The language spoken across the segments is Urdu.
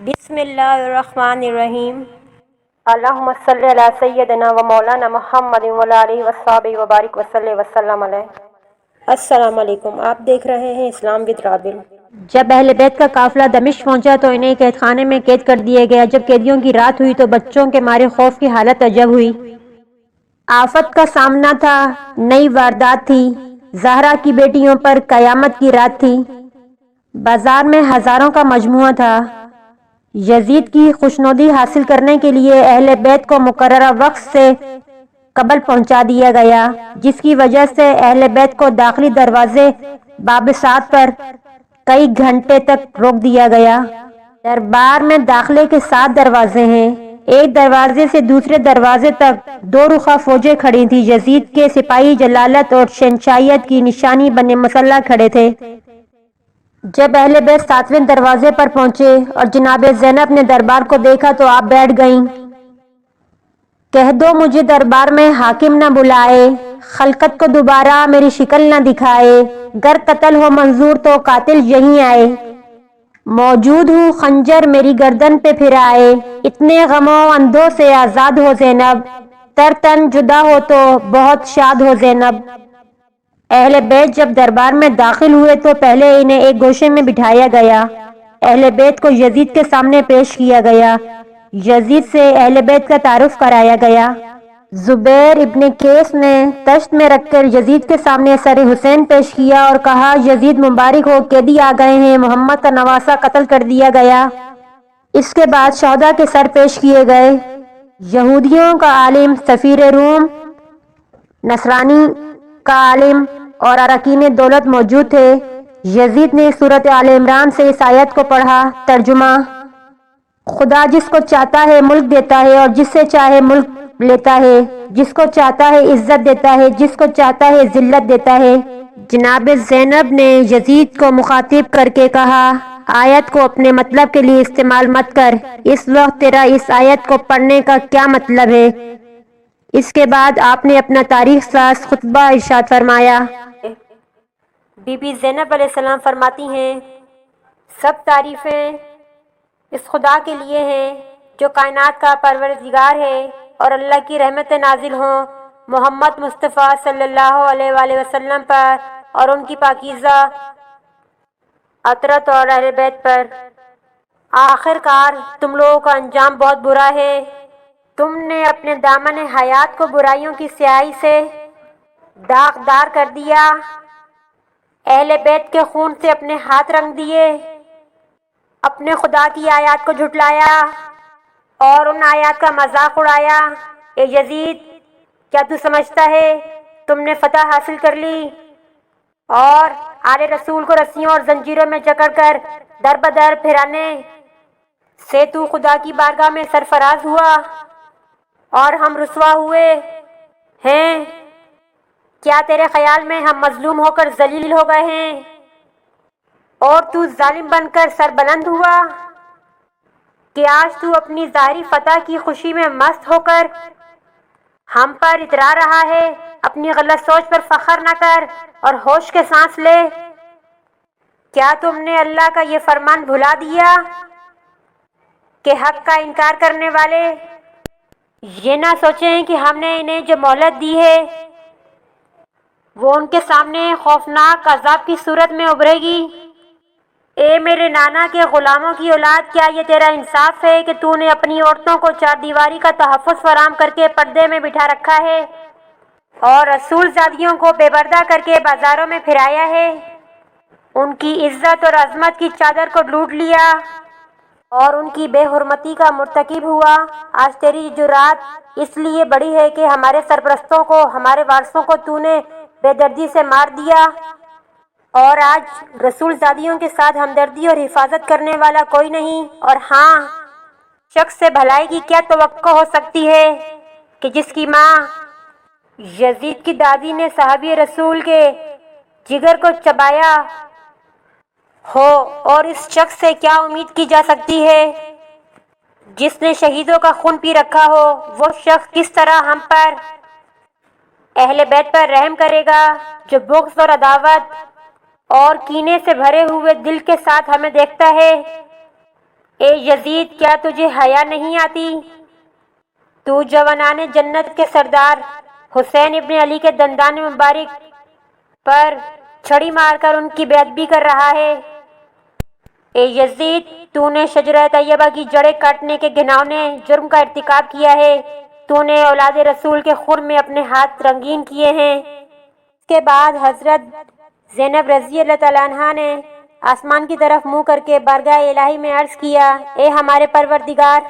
بسم اللہ الرحمن الرحیم۔ اللہم صلی علی سیدنا و مولانا محمد وعلی آلہ وصحبہ وبارک وسلم علیہ۔ السلام علیکم، آپ دیکھ رہے ہیں اسلام ود رابل۔ جب اہل بیت کا قافلہ دمشق پہنچا تو انہیں قید خانے میں قید کر دیا گیا۔ جب قیدیوں کی رات ہوئی تو بچوں کے مارے خوف کی حالت عجب ہوئی۔ آفت کا سامنا تھا، نئی واردات تھی، زہرا کی بیٹیوں پر قیامت کی رات تھی۔ بازار میں ہزاروں کا مجموعہ تھا۔ یزید کی خوشنودی حاصل کرنے کے لیے اہل بیت کو مقررہ وقت سے قبل پہنچا دیا گیا، جس کی وجہ سے اہل بیت کو داخلی دروازے باب سعد پر کئی گھنٹے تک روک دیا گیا۔ دربار میں داخلے کے 7 دروازے ہیں۔ ایک دروازے سے دوسرے دروازے تک 2 رخا فوجیں کھڑی تھیں۔ یزید کے سپاہی جلالت اور شہنشاہیت کی نشانی بنے مسلح کھڑے تھے۔ جب اہل بیت 7ویں دروازے پر پہنچے اور جناب زینب نے دربار کو دیکھا تو آپ بیٹھ گئیں۔ کہہ دو مجھے دربار میں حاکم نہ بلائے، خلقت کو دوبارہ میری شکل نہ دکھائے، گر قتل ہو منظور تو قاتل یہیں آئے، موجود ہوں خنجر میری گردن پہ پھرائے، اتنے غموں اندھوں سے آزاد ہو زینب، تر تن جدا ہو تو بہت شاد ہو زینب۔ اہل بیت جب دربار میں داخل ہوئے تو پہلے انہیں ایک گوشے میں بٹھایا گیا۔ اہل بیت کو یزید کے سامنے پیش کیا گیا۔ یزید سے اہل بیت کا تعارف کرایا گیا۔ زبیر ابن قیس نے تشت میں رکھ کر یزید کے سامنے سر حسین پیش کیا اور کہا یزید مبارک ہو، قیدی آ گئے ہیں، محمد کا نواسہ قتل کر دیا گیا۔ اس کے بعد شہداء کے سر پیش کیے گئے۔ یہودیوں کا عالم سفیر روم، نصرانی کا عالم اور اراکین دولت موجود تھے۔ یزید نے سورۃ آل عمران سے اس آیت کو پڑھا۔ ترجمہ: خدا جس کو چاہتا ہے ملک دیتا ہے اور جس سے چاہے ملک لیتا ہے، جس کو چاہتا ہے عزت دیتا ہے، جس کو چاہتا ہے ذلت دیتا ہے۔ جناب زینب نے یزید کو مخاطب کر کے کہا، آیت کو اپنے مطلب کے لیے استعمال مت کر، اس وقت تیرا اس آیت کو پڑھنے کا کیا مطلب ہے؟ اس کے بعد آپ نے اپنا تاریخ ساز خطبہ ارشاد فرمایا۔ بی بی زینب علیہ السلام فرماتی ہیں، سب تعریفیں اس خدا کے لیے ہیں جو کائنات کا پروردگار ہے، اور اللہ کی رحمتیں نازل ہوں محمد مصطفیٰ صلی اللہ علیہ وآلہ وسلم پر اور ان کی پاکیزہ عطرت اور اہل بیت پر۔ آخر کار تم لوگوں کا انجام بہت برا ہے، تم نے اپنے دامن حیات کو برائیوں کی سیاہی سے داغدار کر دیا، اہل بیت کے خون سے اپنے ہاتھ رنگ دیے، اپنے خدا کی آیات کو جھٹلایا اور ان آیات کا مذاق اڑایا۔ اے یزید، کیا تو سمجھتا ہے تم نے فتح حاصل کر لی اور آل رسول کو رسیوں اور زنجیروں میں جکڑ کر در بدر پھرانے سے تو خدا کی بارگاہ میں سرفراز ہوا اور ہم رسوا ہوئے ہیں؟ کیا تیرے خیال میں ہم مظلوم ہو کر ذلیل ہو گئے ہیں اور تو ظالم بن کر سربلند ہوا کہ آج تو اپنی ظاہری فتح کی خوشی میں مست ہو کر ہم پر اترا رہا ہے؟ اپنی غلط سوچ پر فخر نہ کر اور ہوش کے سانس لے۔ کیا تم نے اللہ کا یہ فرمان بھلا دیا کہ حق کا انکار کرنے والے یہ نہ سوچیں کہ ہم نے انہیں جو مہلت دی ہے وہ ان کے سامنے خوفناک عذاب کی صورت میں ابھرے گی؟ اے میرے نانا کے غلاموں کی اولاد، کیا یہ تیرا انصاف ہے کہ تو نے اپنی عورتوں کو 4 دیواری کا تحفظ فراہم کر کے پردے میں بٹھا رکھا ہے اور رسول زادیوں کو بے پردہ کر کے بازاروں میں پھرایا ہے، ان کی عزت اور عظمت کی چادر کو لوٹ لیا اور ان کی بے حرمتی کا مرتکب ہوا؟ آج تیری جرات اس لیے بڑی ہے کہ ہمارے سرپرستوں کو، ہمارے وارثوں کو تو نے بے دردی سے مار دیا، اور آج رسول زادیوں کے ساتھ ہمدردی اور حفاظت کرنے والا کوئی نہیں۔ اور ہاں، شخص سے بھلائی کی کیا توقع ہو سکتی ہے کہ جس کی ماں یزید کی دادی نے صحابی رسول کے جگر کو چبایا ہو، اور اس شخص سے کیا امید کی جا سکتی ہے جس نے شہیدوں کا خون پی رکھا ہو؟ وہ شخص کس طرح ہم پر، اہل بیت پر رحم کرے گا جو بغض اور عداوت اور کینے سے بھرے ہوئے دل کے ساتھ ہمیں دیکھتا ہے؟ اے یزید، کیا تجھے حیا نہیں آتی؟ تو جوانان جنت کے سردار حسین ابن علی کے دندان مبارک پر چھڑی مار کر ان کی بے ادبی کر رہا ہے۔ اے یزید، تو نے شجرہ طیبہ کی جڑیں کاٹنے کے گھناؤنے جرم کا ارتکاب کیا ہے۔ تو نے اولاد رسول کے خون میں اپنے ہاتھ رنگین کیے ہیں۔ اس کے بعد حضرت زینب رضی اللہ تعالیٰ عنہا نے آسمان کی طرف منہ کر کے بارگاہ الہی میں عرض کیا، اے ہمارے پروردگار،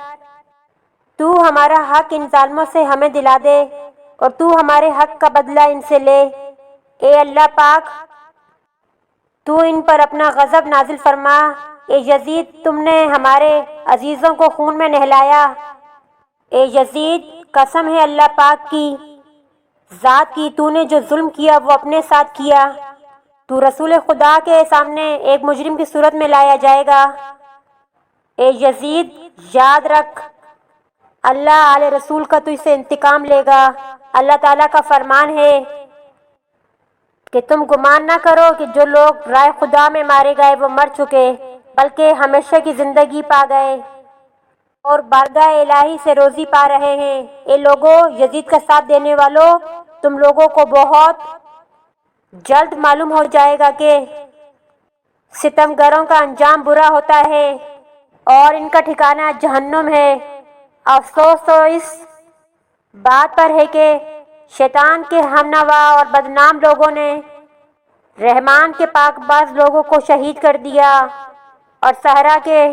تو ہمارا حق ان ظالموں سے ہمیں دلا دے اور تو ہمارے حق کا بدلہ ان سے لے۔ اے اللہ پاک، تو ان پر اپنا غضب نازل فرما۔ اے یزید، تم نے ہمارے عزیزوں کو خون میں نہلایا۔ اے یزید، قسم ہے اللہ پاک کی ذات کی، تو نے جو ظلم کیا وہ اپنے ساتھ کیا۔ تو رسول خدا کے سامنے ایک مجرم کی صورت میں لایا جائے گا۔ اے یزید، یاد رکھ، اللہ آل رسول کا تجھ سے انتقام لے گا۔ اللہ تعالیٰ کا فرمان ہے کہ تم گمان نہ کرو کہ جو لوگ رائے خدا میں مارے گئے وہ مر چکے، بلکہ ہمیشہ کی زندگی پا گئے اور بارگاہ الہی سے روزی پا رہے ہیں۔ اے لوگوں، یزید کا ساتھ دینے والوں، تم لوگوں کو بہت جلد معلوم ہو جائے گا کہ ستمگروں کا انجام برا ہوتا ہے اور ان کا ٹھکانہ جہنم ہے۔ افسوس تو اس بات پر ہے کہ شیطان کے ہم نوا اور بدنام لوگوں نے رحمان کے پاک باز لوگوں کو شہید کر دیا اور صحرا کے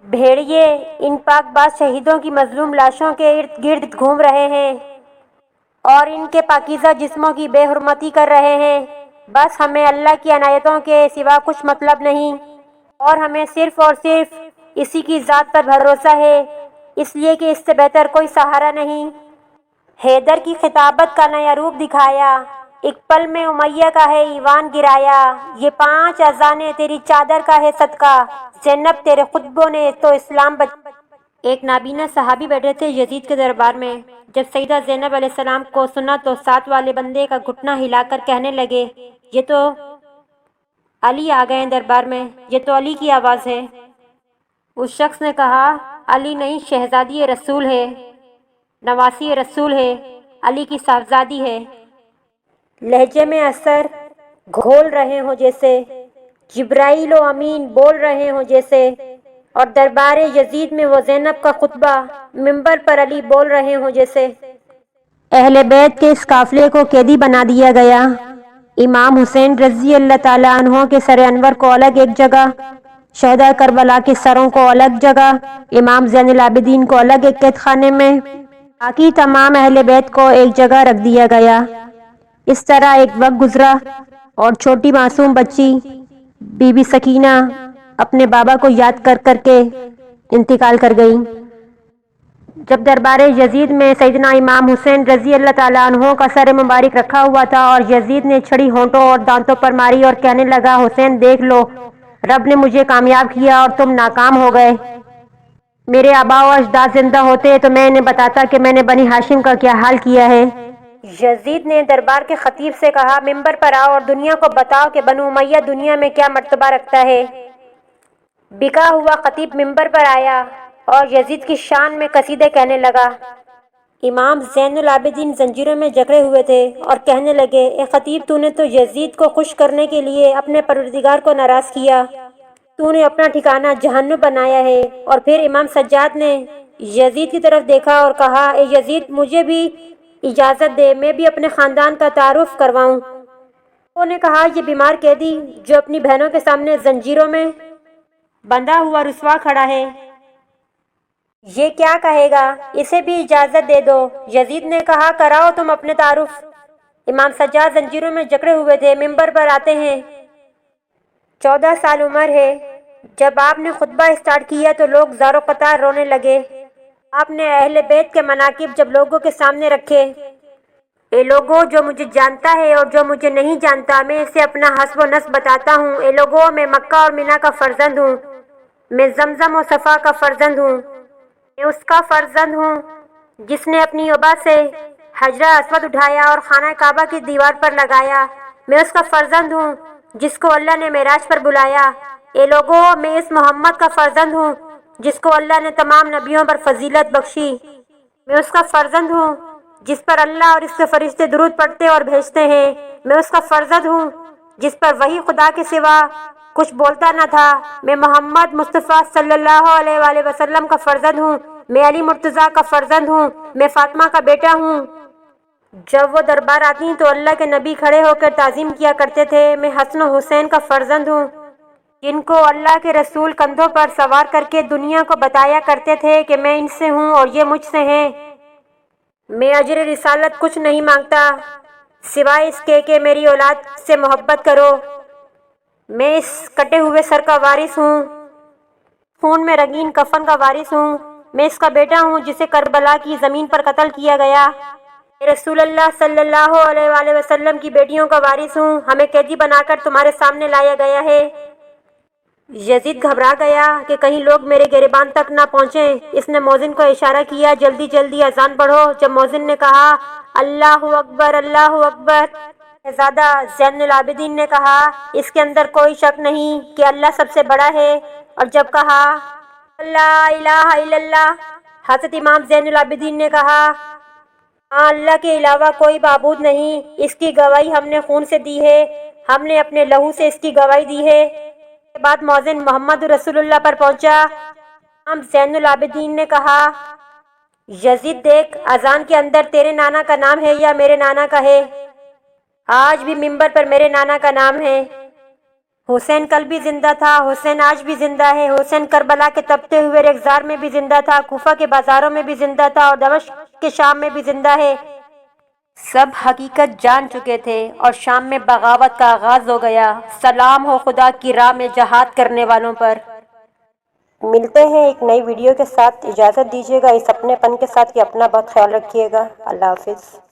بھیڑیے ان پاک باز شہیدوں کی مظلوم لاشوں کے ارد گرد گھوم رہے ہیں اور ان کے پاکیزہ جسموں کی بے حرمتی کر رہے ہیں۔ بس ہمیں اللہ کی عنایتوں کے سوا کچھ مطلب نہیں اور ہمیں صرف اور صرف اسی کی ذات پر بھروسہ ہے، اس لیے کہ اس سے بہتر کوئی سہارا نہیں۔ حیدر کی خطابت کا نیا روپ دکھایا، ایک پل میں امیہ کا ہے ایوان گرایا، یہ 5 اذانیں تیری چادر کا ہے صدقہ، زینب تیرے خطبوں نے تو اسلام ایک نابینا صحابی بیٹھے تھے یزید کے دربار میں۔ جب سیدہ زینب علیہ السلام کو سنا تو ساتھ والے بندے کا گھٹنا ہلا کر کہنے لگے، یہ تو علی آ گئے ہیں دربار میں، یہ تو علی کی آواز ہے۔ اس شخص نے کہا، علی نہیں، شہزادی رسول ہے، نواسی رسول ہے، علی کی صاحبزادی ہے۔ لہجے میں اثر گھول رہے ہوں جیسے جبرائیل و امین بول رہے ہوں جیسے، اور دربار یزید میں وہ زینب کا خطبہ منبر پر علی بول رہے ہوں جیسے۔ اہل بیت کے اس قافلے کو قیدی بنا دیا گیا۔ امام حسین رضی اللہ تعالیٰ عنہ کے سر انور کو الگ ایک جگہ، شہداء کربلا کے سروں کو الگ جگہ، امام زین العابدین کو الگ ایک قید خانے میں، باقی تمام اہل بیت کو ایک جگہ رکھ دیا گیا۔ اس طرح ایک وقت گزرا اور چھوٹی معصوم بچی بی بی سکینہ اپنے بابا کو یاد کر کر کے انتقال کر گئی۔ جب دربار یزید میں سیدنا امام حسین رضی اللہ تعالیٰ عنہ کا سر مبارک رکھا ہوا تھا اور یزید نے چھڑی ہونٹوں اور دانتوں پر ماری اور کہنے لگا، حسین دیکھ لو، رب نے مجھے کامیاب کیا اور تم ناکام ہو گئے۔ میرے آبا و اجداد زندہ ہوتے تو میں انہیں بتاتا کہ میں نے بنی ہاشم کا کیا حال کیا ہے۔ یزید نے دربار کے خطیب سے کہا، منبر پر آؤ اور دنیا کو بتاؤ کہ بنو امیہ دنیا میں کیا مرتبہ رکھتا ہے۔ بکا ہوا خطیب منبر پر آیا اور یزید کی شان میں قصیدے کہنے لگا۔ امام زین العابدین زنجیروں میں جکڑے ہوئے تھے اور کہنے لگے، اے خطیب، تو نے تو یزید کو خوش کرنے کے لیے اپنے پروردگار کو ناراض کیا، تو نے اپنا ٹھکانہ جہنم بنایا ہے۔ اور پھر امام سجاد نے یزید کی طرف دیکھا اور کہا، اے یزید، مجھے بھی اجازت دے، میں بھی اپنے خاندان کا تعارف کرواؤں۔ انہوں نے کہا، یہ بیمار قیدی جو اپنی بہنوں کے سامنے زنجیروں میں بندھا ہوا رسوا کھڑا ہے، یہ کیا کہے گا؟ اسے بھی اجازت دے دو۔ یزید نے کہا، کراؤ تم اپنے تعارف۔ امام سجاد زنجیروں میں جکڑے ہوئے تھے، منبر پر آتے ہیں، 14 سال عمر ہے۔ جب آپ نے خطبہ اسٹارٹ کیا تو لوگ زار و قطار رونے لگے۔ آپ نے اہل بیت کے مناقب جب لوگوں کے سامنے رکھے، اے لوگوں، جو مجھے جانتا ہے اور جو مجھے نہیں جانتا، میں اسے اپنا حسب و نسب بتاتا ہوں۔ اے لوگوں، میں مکہ اور مینا کا فرزند ہوں، میں زمزم و صفا کا فرزند ہوں، میں اس کا فرزند ہوں جس نے اپنی ابا سے حجرہ اسود اٹھایا اور خانہ کعبہ کی دیوار پر لگایا، میں اس کا فرزند ہوں جس کو اللہ نے معراج پر بلایا۔ اے لوگوں، میں اس محمد کا فرزند ہوں جس کو اللہ نے تمام نبیوں پر فضیلت بخشی۔ میں اس کا فرزند ہوں جس پر اللہ اور اس کے فرشتے درود پڑھتے اور بھیجتے ہیں۔ میں اس کا فرزند ہوں جس پر وہی خدا کے سوا کچھ بولتا نہ تھا۔ میں محمد مصطفیٰ صلی اللہ علیہ وآلہ وسلم کا فرزند ہوں۔ میں علی مرتضیٰ کا فرزند ہوں۔ میں فاطمہ کا بیٹا ہوں۔ جب وہ دربار آتی تو اللہ کے نبی کھڑے ہو کر تعظیم کیا کرتے تھے۔ میں حسن و حسین کا فرزند ہوں جن کو اللہ کے رسول کندھوں پر سوار کر کے دنیا کو بتایا کرتے تھے کہ میں ان سے ہوں اور یہ مجھ سے ہیں۔ میں اجر رسالت کچھ نہیں مانگتا سوائے اس کے کہ میری اولاد سے محبت کرو۔ میں اس کٹے ہوئے سر کا وارث ہوں، خون میں رنگین کفن کا وارث ہوں۔ میں اس کا بیٹا ہوں جسے کربلا کی زمین پر قتل کیا گیا۔ میں رسول اللہ صلی اللہ علیہ وآلہ وسلم کی بیٹیوں کا وارث ہوں۔ ہمیں قیدی بنا کر تمہارے سامنے لایا گیا ہے۔ یزید گھبرا گیا کہ کہیں لوگ میرے گریبان تک نہ پہنچیں۔ اس نے مؤذن کو اشارہ کیا، جلدی جلدی اذان پڑھو۔ جب مؤذن نے کہا اللہ اکبر اللہ اکبر، شہزادہ زین العابدین نے کہا اس کے اندر کوئی شک نہیں کہ اللہ سب سے بڑا ہے، اور جب کہا لا الہ الا اللہ، حضرت امام زین العابدین نے کہا ہاں اللہ کے علاوہ کوئی معبود نہیں، اس کی گواہی ہم نے خون سے دی ہے، ہم نے اپنے لہو سے اس کی گواہی دی ہے۔ اس کے بعد مؤذن محمد رسول اللہ پر پہنچا۔ امام زین العابدین نے کہا یزید دیکھ، اذان کے اندر تیرے نانا کا نام ہے یا میرے نانا کا ہے؟ آج بھی منبر پر میرے نانا کا نام ہے۔ حسین کل بھی زندہ تھا، حسین آج بھی زندہ ہے۔ حسین کربلا کے تپتے ہوئے ریگزار میں بھی زندہ تھا، کوفہ کے بازاروں میں بھی زندہ تھا، اور دمشق کے شام میں بھی زندہ ہے۔ سب حقیقت جان چکے تھے اور شام میں بغاوت کا آغاز ہو گیا۔ سلام ہو خدا کی راہ میں جہاد کرنے والوں پر۔ ملتے ہیں ایک نئی ویڈیو کے ساتھ، اجازت دیجیے گا اس اپنے پن کے ساتھ کہ اپنا بہت خیال رکھیے گا۔ اللہ حافظ۔